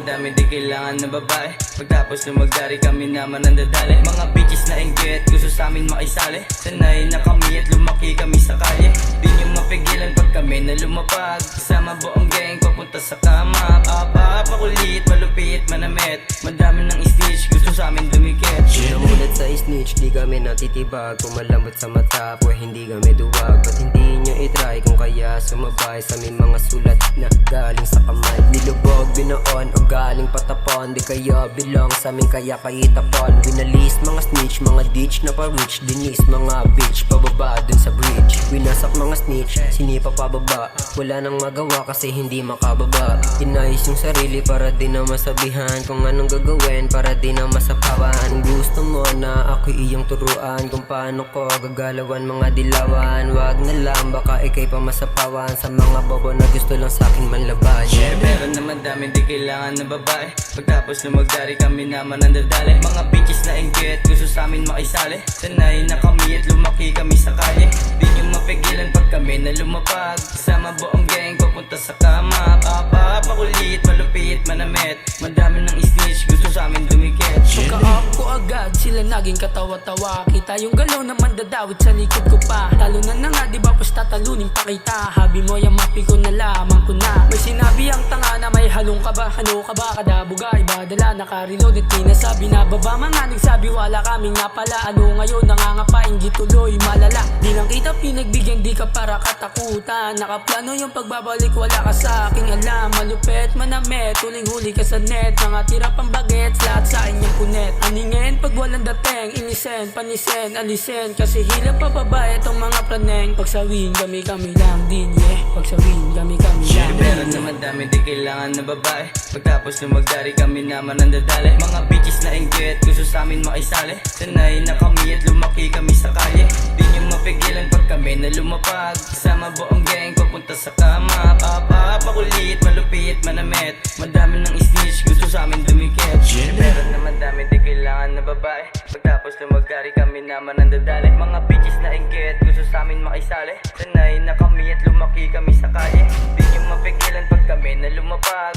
madami di kailangan na babae. Pagtapos lumagdari kami naman ang dadali. Mga bitches na inggit, gusto sa amin makisali. Sanay na kami at lumaki kami sa kalye. Di nyo mapigilan pag kami na lumapag. Kasama buong gang papunta sa kama. Pakulit, malupit, manamit. Madami ng snitch, gusto sa amin dumikit. Namulat sa snitch, di kami natitibag. Kung malambot sa mata, pues hindi kami duwag. Ba't hindi nyo itry kung kaya sumabay sa aming mga sulat na galing sa kamay. Nilubog, binoon o galing patapon. Di kayo bilong sa amin kaya kayo tapon. Winalis mga snitch, mga ditch na pa-rich. Dinis mga bitch, pababa dun sa bridge. Winasak mga snitch, sinipa pababa. Wala nang magawa kasi hindi makababa. Inayos yung sarili para di na masabihan kung anong gagawin para di na masapawan. Gusto mo na ako iyong turuan kung paano ko gagalawan mga dilawan. Wag na lang baka ikay pa masapawan sa mga bobo na gusto lang sa akin manlaban. Yeah, meron naman dami di kailangan na babae. Pagtapos lumagdari kami naman ang dadali. Mga bitches na inggit, gusto sa amin makisali. Sanay na kami at lumaki kami sa kalye. Di nyo mapigilan pag kami na lumapag. Kasama buong gang papunta sa kama. Pakulit, malupit, manamit. Madami ng snitch, gusto sa amin dumikit. Pagka-up ko agad, sila naging katawa-tawa. Kita yung galaw na mandadawit sa likod ko pa. Talunan na nga, di ba pas tatalunin pa kita. Habi mo yung mapi ko na lamang ko na. May sinabi ang tanga na may halong ka ba? Ano ka ba? Kadabuga, ibadala, nakareload at pinasabi na baba. Mga nagsabi wala kaming napala. Ano ngayon, nangangapa, inggit tuloy, malala. Di lang kita pinagbigyan, di ka para katakutan. Nakaplano yung pagbabalik, wala ka sa aking alam. Malupet, manamit, huling-huli ka sa net. Mga tira pang bagets, lahat sa akin yung punet. Aningin pag walang dating, inisen, panisen, alisen. Kasi hilap pa babae itong mga praneng. Pagsawin kami lang din, yeah. Pagsawin kami lang Meron naman dami di kailangan na babae. Pagtapos lumagdari kami naman ang dadali. Mga bitches na inggit, gusto sa amin makisali. Sanay na kami at lumaki kami sa kalye. Di nyo mapigilan pag kami na lumapag. Kasama buong gang papunta sa kama. Pakulit, malupit, manamit. Madami ng snitch, gusto sa amin dumikit. Meron naman dami di kailangan na babae. Pagtapos lumagdari kami naman ang dadali. Mga bitches na inggit, gusto sa amin makisali. Sanay na kami at lumaki kami sa kalye. Di nyo mapigilan pag kami na lumapag.